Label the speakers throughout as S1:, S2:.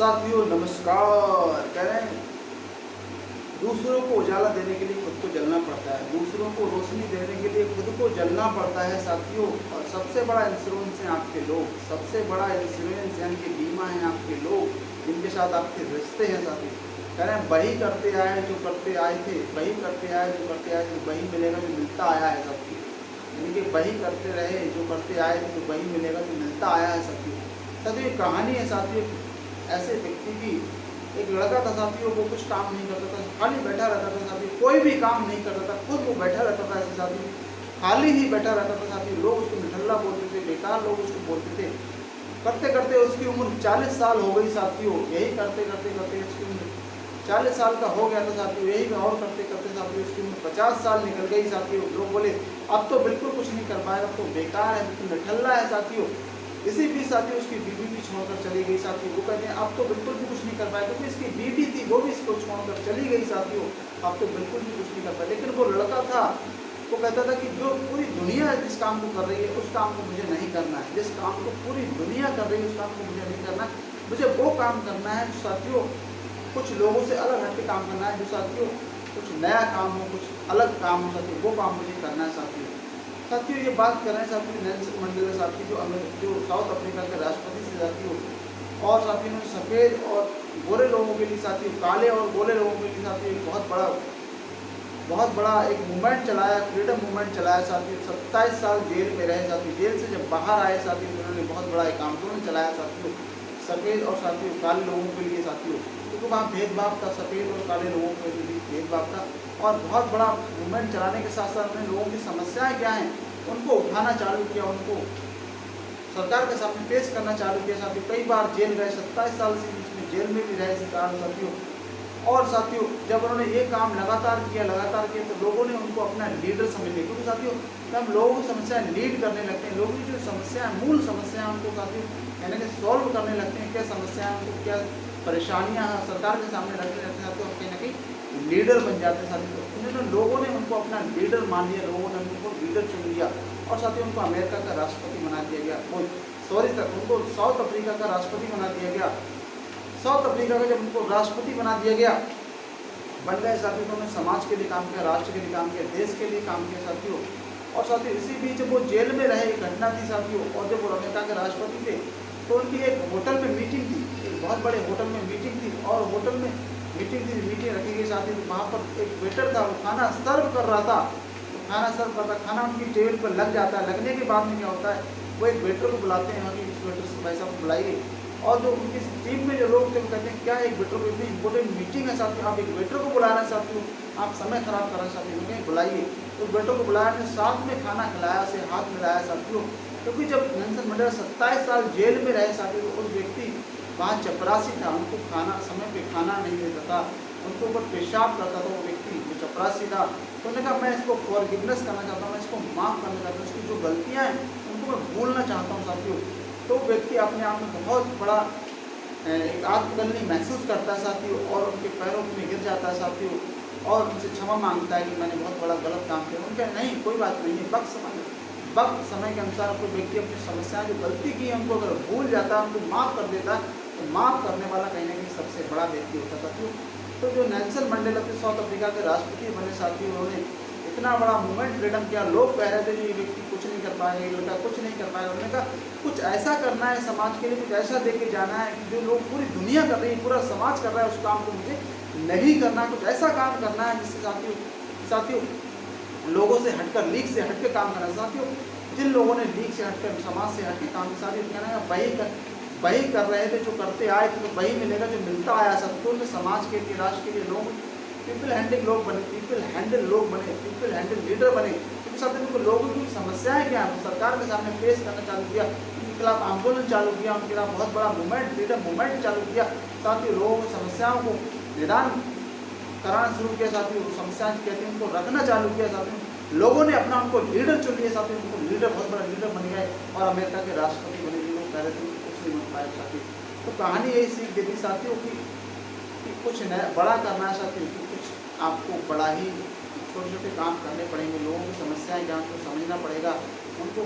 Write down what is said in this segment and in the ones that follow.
S1: साथियों नमस्कार। कह रहे हैं दूसरों को उजाला देने के लिए खुद को जलना पड़ता है, दूसरों को रोशनी देने के लिए खुद को जलना पड़ता है साथियों। और सबसे बड़ा इंश्योरेंस है आपके लोग, सबसे बड़ा इंश्योरेंस यानी कि बीमा है आपके लोग जिनके साथ आपके रिश्ते हैं साथियों। कह रहे हैं वही करते आए जो करते आए थे, वही करते आए जो करते आए थे, वही मिलेगा जो मिलता आया है साथियों। यानी कि वही करते रहे जो करते आए थे, तो वही मिलेगा जो मिलता आया है साथियों। साथियों ये कहानी है साथियों ऐसे व्यक्ति की। एक लड़का था साथियों, वो कुछ काम नहीं करता था, खाली बैठा रहता था साथियों, कोई भी काम नहीं करता था, खुद वो बैठा रहता था ऐसे साथियों, खाली ही बैठा रहता था साथियों। लोग उसको निठल्ला बोलते थे, बेकार लोग उसको बोलते थे। करते करते उसकी उम्र 40 साल हो गई साथियों। यही करते करते करते उसकी उम्र 40 साल का हो गया था साथियों। यही और करते करते साथियों उसकी उम्र 50 साल निकल गई साथियों। लोग बोले अब तो बिल्कुल कुछ नहीं कर पाएगा, अब तो बेकार है, बिल्कुल निठल्ला है साथियों। इसी बीच साथियों उसकी बीवी भी छोड़कर चली गई साथियों। वो कहते हैं अब तो बिल्कुल भी कुछ नहीं कर पाया, क्योंकि इसकी बीवी थी वो भी इसको छोड़कर चली गई साथियों। अब तो बिल्कुल भी कुछ नहीं कर पाया। लेकिन वो लड़का था, वो कहता था कि जो पूरी दुनिया जिस काम को कर रही है उस काम को मुझे नहीं करना है, जिस काम को पूरी दुनिया कर रही है उस काम को मुझे नहीं करना है। मुझे वो काम करना है जो साथियों कुछ लोगों से अलग हट के काम करना है, जो साथियों कुछ नया काम हो, कुछ अलग काम हो साथियों, वो काम मुझे करना है साथियों। साथियों ये बात कर रहे हैं साथियों नेल्सन मंडेला साहब की, जो साउथ अफ्रीका के राष्ट्रपति से साथियों। और साथियों ने सफ़ेद और गोरे लोगों के लिए साथियों, काले और गोरे लोगों के लिए साथियों एक बहुत बड़ा एक मूवमेंट चलाया, फ्रीडम मूवमेंट चलाया साथियों। 27 साल जेल में रहे साथियों। जेल से जब बाहर आए साथियों तो उन्होंने बहुत बड़ा एक आंदोलन चलाया साथियों, सफ़ेद और साथियों काले लोगों के लिए साथियों, क्योंकि वहाँ भेदभाव था, सफ़ेद और काले लोगों के बीच भेदभाव था। और बहुत बड़ा मूवमेंट चलाने के साथ साथ उन्होंने लोगों की समस्याएं क्या हैं उनको उठाना चालू किया, उनको सरकार के सामने पेश करना चालू किया साथियों। कई बार जेल गए, 27 साल से बीच में जेल में भी रहे इसी कारण साथियों। और साथियों जब उन्होंने ये काम लगातार किया तो लोगों ने उनको अपना लीडर समझ लिया, क्योंकि साथियों जब हम लोगों की समस्याएं लीड करने लगते हैं, लोगों की जो समस्याएं मूल समस्याएं उनको साथियों यानी कि सॉल्व करने लगते हैं, क्या समस्याएं उनको क्या परेशानियां सरकार के सामने रखने लगते हैं, तो कहीं ना कहीं लीडर बन जाते हैं साथियों। उन्होंने लोगों ने उनको अपना लीडर मान लिया, लोगों ने उनको लीडर चुन लिया। और साथियों उनको अमेरिका का राष्ट्रपति बना दिया गया, उनको साउथ अफ्रीका का राष्ट्रपति बना दिया गया। साउथ अफ्रीका का जब उनको राष्ट्रपति बना दिया गया, बन गए साथियों, तो उन्होंने समाज के लिए काम किया, राष्ट्र के लिए काम किया, देश के लिए काम किया साथियों। और साथियों इसी बीच वो जेल में रहे, एक घटना थी साथियों। और जब वो अमेरिका के राष्ट्रपति थे तो उनकी एक होटल में मीटिंग थी, एक बहुत बड़े होटल में मीटिंग थी। और होटल में मीटिंग रखी गई साथियों। तो वहाँ पर एक वेटर था, वो खाना सर्व कर रहा था। तो खाना उनकी टेबल पर लग जाता है। लगने के बाद में क्या होता है, वो एक वेटर को बुलाते हैं, कि इस वेटर से भाई साहब को बुलाइए। और जो उनकी टीम में जो लोग थे वो कहते हैं क्या एक वेटर को, इतनी इंपॉर्टेंट मीटिंग है साथियों, आप एक वेटर को बुला रहे हैं साथियों, आप समय खराब कर रहे हैं साथियों, कहीं बुलाइए। तो वेटर को बुलाया, ने साथ में खाना खिलाया, से हाथ मिलाया साथियों। क्योंकि जब नेल्सन मंडेला 27 साल जेल में रहे साथियों, तो उस व्यक्ति वहाँ चपरासी था, उनको खाना समय पे खाना नहीं देता था, उनको ऊपर पेशाब करता था वो व्यक्ति जो चपरासी था। तो उन्होंने कहा मैं इसको फॉरगिवनेस करना चाहता हूँ, मैं इसको माफ़ करना चाहता हूँ, इसकी जो गलतियाँ हैं उनको मैं भूलना चाहता हूँ साथियों। तो व्यक्ति अपने आप में बहुत बड़ा एक आत्मकलनी महसूस करता है साथियों, और उनके पैरों में गिर जाता है साथियों, और उनसे क्षमा मांगता है कि मैंने बहुत बड़ा गलत काम किया। उनका नहीं, कोई बात नहीं है, वक्त समय के अनुसार कोई व्यक्ति अपनी समस्याएं जो गलती की है उनको अगर भूल जाता है, उनको माफ़ कर देता है, तो माफ़ करने वाला कहीं ना कहीं सबसे बड़ा व्यक्ति होता है साथियों। तो जो नेल्सन मंडेला थे साउथ अफ्रीका के राष्ट्रपति बने साथियों, उन्होंने इतना बड़ा मूवमेंट फ्रीडम किया। लोग कह रहे थे कि ये व्यक्ति कुछ नहीं कर पाएगा, ये लड़का कुछ नहीं कर पाएगा। उन्होंने कहा कुछ ऐसा करना है समाज के लिए, कुछ ऐसा दे के जाना है कि जो लोग पूरी दुनिया कर रही है, पूरा समाज कर रहा है, उस काम को मुझे नहीं करना। कुछ ऐसा काम करना है जिससे साथियों लोगों से हटकर, लीक से हटकर काम करना है साथियों। जिन लोगों ने लीक से हटकर, समाज से हटकर काम किया साथियों, कहना है वही कर रहे थे जो करते आए थे, तो वही मिलेगा जो मिलता आया साथियों। तो समाज के लिए, राष्ट्र के लिए लोग पीपल हैंडल लोग बने, पीपल हैंडल लीडर बने। क्योंकि साथियों उनको लोगों की समस्याएं क्या है सरकार के सामने पेश करना चालू किया, उनके खिलाफ आंदोलन चालू किया, उनके खिलाफ बहुत बड़ा मूवमेंट, फ्रीडम मूवमेंट चालू किया साथियों। लोगों की समस्याओं को निदान कराना शुरू किया साथियों, समस्याएं कहते हैं उनको रखना चालू किया साथियों। लोगों ने अपना उनको लीडर चुन लिया साथियों, उनको लीडर, बहुत बड़ा लीडर बन गए और अमेरिका के राष्ट्रपति बने। लोग कह रहे थे कुछ नहीं बन पाए साथियों। तो कहानी यही सीख देती साथियों कि कुछ नया बड़ा करना है साथियों, कि कुछ आपको बड़ा ही छोटे छोटे काम करने पड़ेंगे। लोगों की समस्याएं क्या उनको समझना पड़ेगा, उनको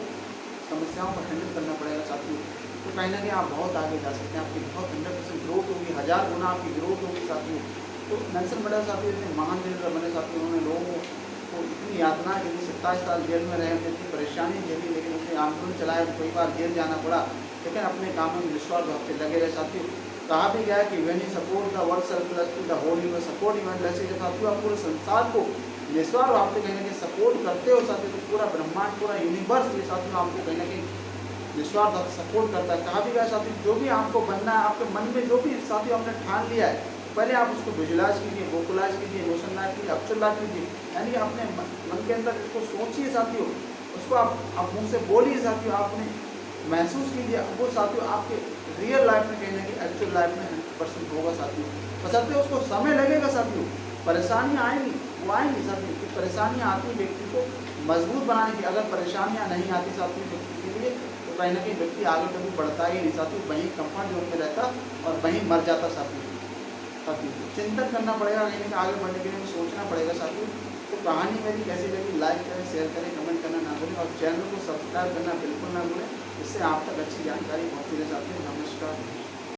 S1: समस्याओं को हैंडल करना पड़ेगा साथियों। तो कहीं ना कहीं आप बहुत आगे जा सकते हैं, आपकी बहुत 100% ग्रोथ होगी, 1000 गुना आपकी ग्रोथ होगी साथियों। तो नेल्सन मंडेला साथियों इतने महान लीडर बने साथियों, उन्होंने लोगों को इतनी यातना के लिए 27 साल जेल में रहे, इतनी परेशानी झेली, लेकिन उसने आंदोलन चलाया, कई बार जेल जाना पड़ा, लेकिन अपने काम में निस्वार्थ भाव से लगे रहे साथियों। कहा भी गया है कि when you support the world circular to the whole universe support even जैसे जब साथियों आप पूरे संसार को निस्वार्थ भाव से कहीं ना कहीं सपोर्ट करते हो साथियों, तो पूरा ब्रह्मांड पूरा यूनिवर्स ये साथियों आपको कहीं ना कहीं निस्वार्थ भाव से सपोर्ट करता है। कहा भी गया साथियों जो भी आपको बनना है, आपके मन में जो भी साथियों आपने ठान लिया है, पहले आप उसको विजुलाइज कीजिए, वोकलाइज कीजिए, इमोशनलाइज कीजिए, एक्चुअलाइज कीजिए, यानी अपने मन के अंदर उसको सोचिए साथियों, उसको आप मुँह से बोलिए साथियों, आपने महसूस कीजिए, वो साथियों आपके रियल लाइफ में कहीं ना कहीं एक्चुअल लाइफ में 100% होगा साथियों। बशर्ते उसको समय लगेगा साथियों, परेशानियाँ आएंगी, वो आएंगी साथियों, कि परेशानियाँ आती हैं व्यक्ति को मजबूत बनाने की। अगर परेशानियाँ नहीं आती साथियों व्यक्ति के लिए, तो कहीं ना कहीं व्यक्ति आगे कभी बढ़ता ही नहीं साथियों, वहीं कंफर्ट जोन में रहता और वहीं मर जाता साथियों। चिंतन करना पड़ेगा, कहीं ना कहीं आगे बढ़ने के लिए सोचना पड़ेगा साथियों। तो कहानी मेरी कैसी लगी, लाइक करें, शेयर करें, कमेंट करना ना भूलें और चैनल को सब्सक्राइब करना बिल्कुल ना भूलें, इससे आप तक अच्छी जानकारी पहुँचती रहे साथियों। नमस्कार।